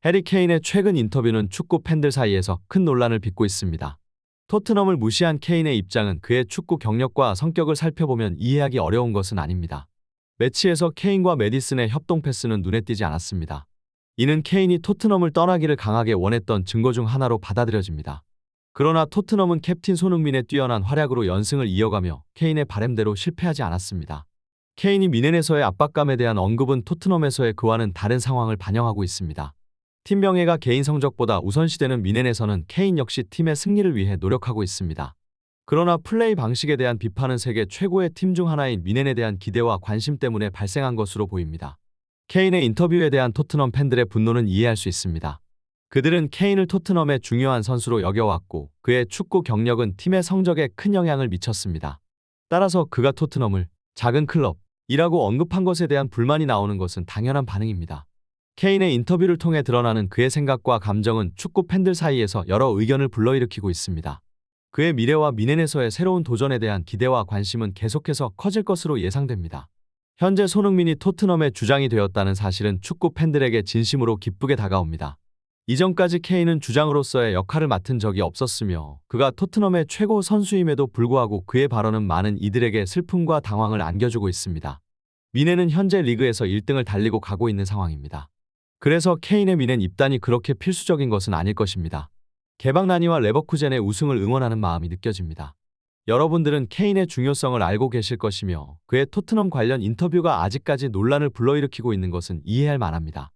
해리 케인의 최근 인터뷰는 축구 팬들 사이에서 큰 논란을 빚고 있습니다. 토트넘을 무시한 케인의 입장은 그의 축구 경력과 성격을 살펴보면 이해하기 어려운 것은 아닙니다. 매치에서 케인과 메디슨의 협동 패스는 눈에 띄지 않았습니다. 이는 케인이 토트넘을 떠나기를 강하게 원했던 증거 중 하나로 받아들여집니다. 그러나 토트넘은 캡틴 손흥민의 뛰어난 활약으로 연승을 이어가며 케인의 바램대로 실패하지 않았습니다. 케인이 미넨에서의 압박감에 대한 언급은 토트넘에서의 그와는 다른 상황을 반영하고 있습니다. 팀 명예가 개인 성적보다 우선시되는 미넨에서는 케인 역시 팀의 승리를 위해 노력하고 있습니다. 그러나 플레이 방식에 대한 비판은 세계 최고의 팀 중 하나인 미넨에 대한 기대와 관심 때문에 발생한 것으로 보입니다. 케인의 인터뷰에 대한 토트넘 팬들의 분노는 이해할 수 있습니다. 그들은 케인을 토트넘의 중요한 선수로 여겨왔고 그의 축구 경력은 팀의 성적에 큰 영향을 미쳤습니다. 따라서 그가 토트넘을 작은 클럽이라고 언급한 것에 대한 불만이 나오는 것은 당연한 반응입니다. 케인의 인터뷰를 통해 드러나는 그의 생각과 감정은 축구 팬들 사이에서 여러 의견을 불러일으키고 있습니다. 그의 미래와 미넨에서의 새로운 도전에 대한 기대와 관심은 계속해서 커질 것으로 예상됩니다. 현재 손흥민이 토트넘의 주장이 되었다는 사실은 축구 팬들에게 진심으로 기쁘게 다가옵니다. 이전까지 케인은 주장으로서의 역할을 맡은 적이 없었으며 그가 토트넘의 최고 선수임에도 불구하고 그의 발언은 많은 이들에게 슬픔과 당황을 안겨주고 있습니다. 미넨은 현재 리그에서 1등을 달리고 가고 있는 상황입니다. 그래서 케인의 미넨 입단이 그렇게 필수적인 것은 아닐 것입니다. 개방나니와 레버쿠젠의 우승을 응원하는 마음이 느껴집니다. 여러분들은 케인의 중요성을 알고 계실 것이며 그의 토트넘 관련 인터뷰가 아직까지 논란을 불러일으키고 있는 것은 이해할 만합니다.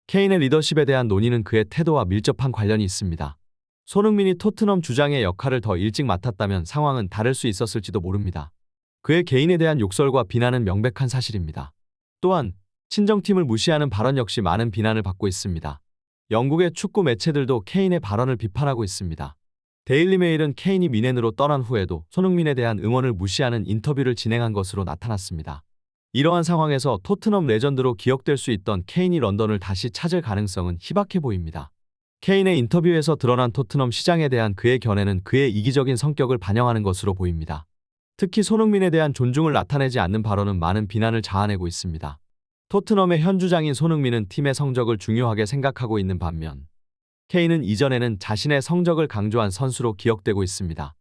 케인의 리더십에 대한 논의는 그의 태도와 밀접한 관련이 있습니다. 손흥민이 토트넘 주장의 역할을 더 일찍 맡았다면 상황은 다를 수 있었을지도 모릅니다. 그의 개인에 대한 욕설과 비난은 명백한 사실입니다. 또한 친정팀을 무시하는 발언 역시 많은 비난을 받고 있습니다. 영국의 축구 매체들도 케인의 발언을 비판하고 있습니다. 데일리메일은 케인이 미넨으로 떠난 후에도 손흥민에 대한 응원을 무시하는 인터뷰를 진행한 것으로 나타났습니다. 이러한 상황에서 토트넘 레전드로 기억될 수 있던 케인이 런던을 다시 찾을 가능성은 희박해 보입니다. 케인의 인터뷰에서 드러난 토트넘 시장에 대한 그의 견해는 그의 이기적인 성격을 반영하는 것으로 보입니다. 특히 손흥민에 대한 존중을 나타내지 않는 발언은 많은 비난을 자아내고 있습니다. 토트넘의 현 주장인 손흥민은 팀의 성적을 중요하게 생각하고 있는 반면 케인은 이전에는 자신의 성적을 강조한 선수로 기억되고 있습니다.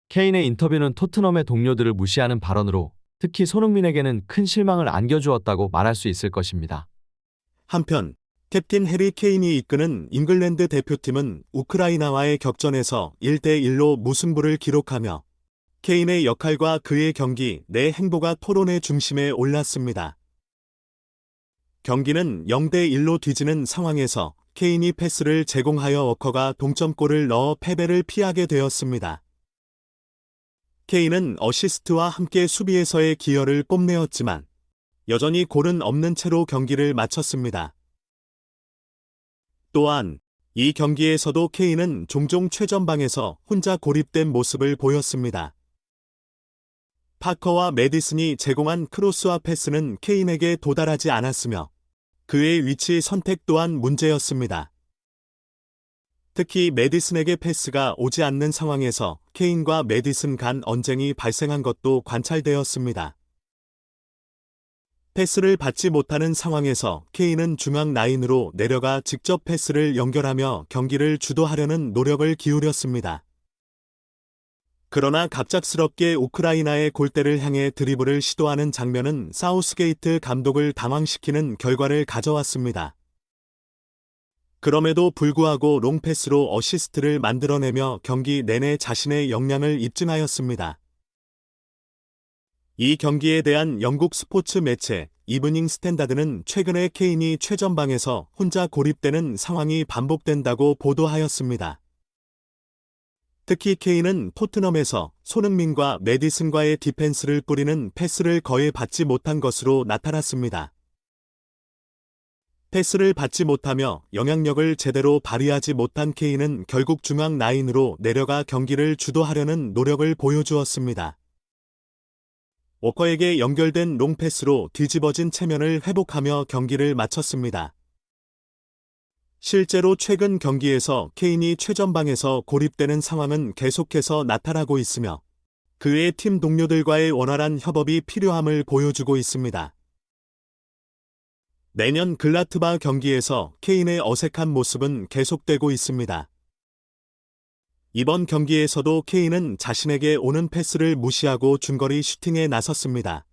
케인의 인터뷰는 토트넘의 동료들을 무시하는 발언으로 특히 손흥민에게는 큰 실망을 안겨주었다고 말할 수 있을 것입니다. 한편 캡틴 해리 케인이 이끄는 잉글랜드 대표팀은 우크라이나와의 격전에서 1대1로 무승부를 기록하며 케인의 역할과 그의 경기 내 행보가 토론의 중심에 올랐습니다. 경기는 0대1로 뒤지는 상황에서 케인이 패스를 제공하여 워커가 동점골을 넣어 패배를 피하게 되었습니다. 케인은 어시스트와 함께 수비에서의 기여를 뽐내었지만 여전히 골은 없는 채로 경기를 마쳤습니다. 또한 이 경기에서도 케인은 종종 최전방에서 혼자 고립된 모습을 보였습니다. 파커와 메디슨이 제공한 크로스와 패스는 케인에게 도달하지 않았으며 그의 위치 선택 또한 문제였습니다. 특히 메디슨에게 패스가 오지 않는 상황에서 케인과 메디슨 간 언쟁이 발생한 것도 관찰되었습니다. 패스를 받지 못하는 상황에서 케인은 중앙 라인으로 내려가 직접 패스를 연결하며 경기를 주도하려는 노력을 기울였습니다. 그러나 갑작스럽게 우크라이나의 골대를 향해 드리블을 시도하는 장면은 사우스게이트 감독을 당황시키는 결과를 가져왔습니다. 그럼에도 불구하고 롱패스로 어시스트를 만들어내며 경기 내내 자신의 역량을 입증하였습니다. 이 경기에 대한 영국 스포츠 매체 이브닝 스탠다드는 최근에 케인이 최전방에서 혼자 고립되는 상황이 반복된다고 보도하였습니다. 특히 케인은 토트넘에서 손흥민과 메디슨과의 디펜스를 뿌리는 패스를 거의 받지 못한 것으로 나타났습니다. 패스를 받지 못하며 영향력을 제대로 발휘하지 못한 케인은 결국 중앙 라인으로 내려가 경기를 주도하려는 노력을 보여주었습니다. 워커에게 연결된 롱패스로 뒤집어진 체면을 회복하며 경기를 마쳤습니다. 실제로 최근 경기에서 케인이 최전방에서 고립되는 상황은 계속해서 나타나고 있으며 그의 팀 동료들과의 원활한 협업이 필요함을 보여주고 있습니다. 내년 글라트바 경기에서 케인의 어색한 모습은 계속되고 있습니다. 이번 경기에서도 케인은 자신에게 오는 패스를 무시하고 중거리 슈팅에 나섰습니다.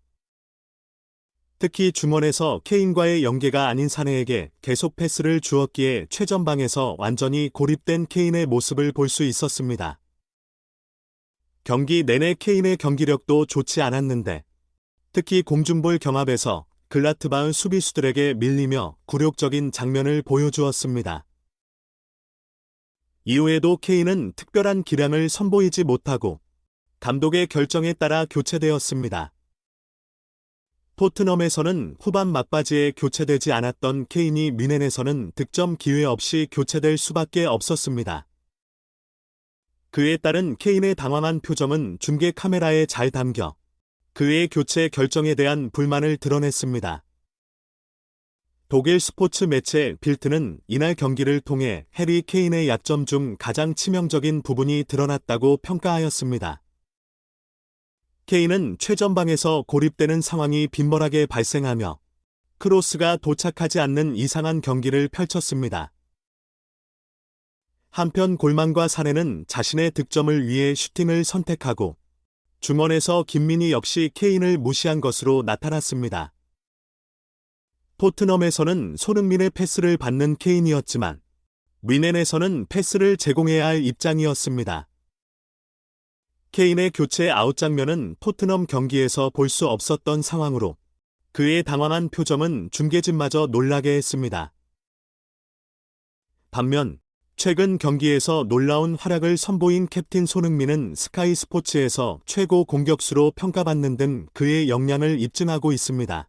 특히 중원에서 케인과의 연계가 아닌 사내에게 계속 패스를 주었기에 최전방에서 완전히 고립된 케인의 모습을 볼 수 있었습니다. 경기 내내 케인의 경기력도 좋지 않았는데 특히 공중볼 경합에서 글라트바흐 수비수들에게 밀리며 굴욕적인 장면을 보여주었습니다. 이후에도 케인은 특별한 기량을 선보이지 못하고 감독의 결정에 따라 교체되었습니다. 토트넘에서는 후반 막바지에 교체되지 않았던 케인이 뮌헨에서는 득점 기회 없이 교체될 수밖에 없었습니다. 그에 따른 케인의 당황한 표정은 중계 카메라에 잘 담겨 그의 교체 결정에 대한 불만을 드러냈습니다. 독일 스포츠 매체 빌트는 이날 경기를 통해 해리 케인의 약점 중 가장 치명적인 부분이 드러났다고 평가하였습니다. 케인은 최전방에서 고립되는 상황이 빈번하게 발생하며 크로스가 도착하지 않는 이상한 경기를 펼쳤습니다. 한편 골만과 사내는 자신의 득점을 위해 슈팅을 선택하고 중원에서 김민희 역시 케인을 무시한 것으로 나타났습니다. 토트넘에서는 손흥민의 패스를 받는 케인이었지만 뮌헨에서는 패스를 제공해야 할 입장이었습니다. 케인의 교체 아웃 장면은 토트넘 경기에서 볼 수 없었던 상황으로 그의 당황한 표정은 중계진마저 놀라게 했습니다. 반면 최근 경기에서 놀라운 활약을 선보인 캡틴 손흥민은 스카이 스포츠에서 최고 공격수로 평가받는 등 그의 역량을 입증하고 있습니다.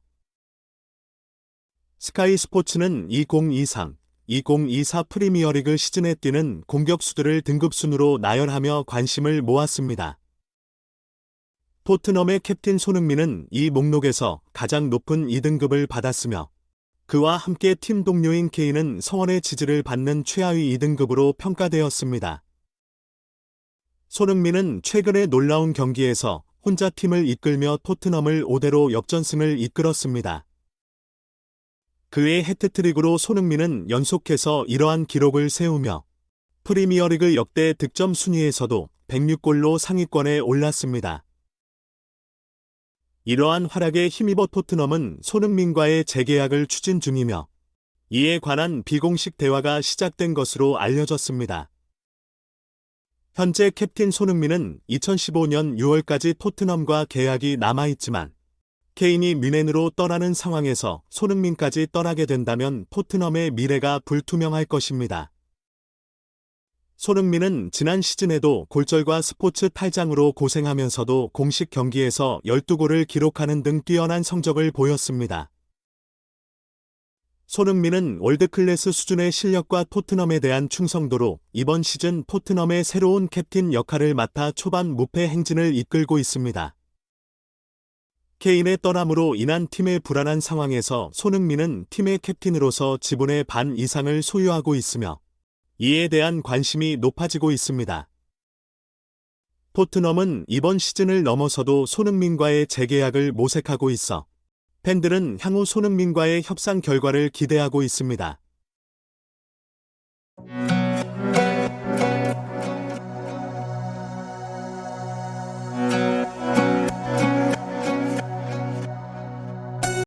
스카이 스포츠는 2023-2024 프리미어리그 시즌에 뛰는 공격수들을 등급순으로 나열하며 관심을 모았습니다. 토트넘의 캡틴 손흥민은 이 목록에서 가장 높은 2등급을 받았으며 그와 함께 팀 동료인 케인은 성원의 지지를 받는 최하위 2등급으로 평가되었습니다. 손흥민은 최근의 놀라운 경기에서 혼자 팀을 이끌며 토트넘을 5대0 역전승을 이끌었습니다. 그의 해트트릭으로 손흥민은 연속해서 이러한 기록을 세우며 프리미어리그 역대 득점 순위에서도 106골로 상위권에 올랐습니다. 이러한 활약에 힘입어 토트넘은 손흥민과의 재계약을 추진 중이며 이에 관한 비공식 대화가 시작된 것으로 알려졌습니다. 현재 캡틴 손흥민은 2015년 6월까지 토트넘과 계약이 남아있지만 케인이 뮌헨으로 떠나는 상황에서 손흥민까지 떠나게 된다면 토트넘의 미래가 불투명할 것입니다. 손흥민은 지난 시즌에도 골절과 스포츠 탈장으로 고생하면서도 공식 경기에서 12골을 기록하는 등 뛰어난 성적을 보였습니다. 손흥민은 월드클래스 수준의 실력과 토트넘에 대한 충성도로 이번 시즌 토트넘의 새로운 캡틴 역할을 맡아 초반 무패 행진을 이끌고 있습니다. 케인의 떠남으로 인한 팀의 불안한 상황에서 손흥민은 팀의 캡틴으로서 지분의 반 이상을 소유하고 있으며 이에 대한 관심이 높아지고 있습니다. 토트넘은 이번 시즌을 넘어서도 손흥민과의 재계약을 모색하고 있어 팬들은 향후 손흥민과의 협상 결과를 기대하고 있습니다.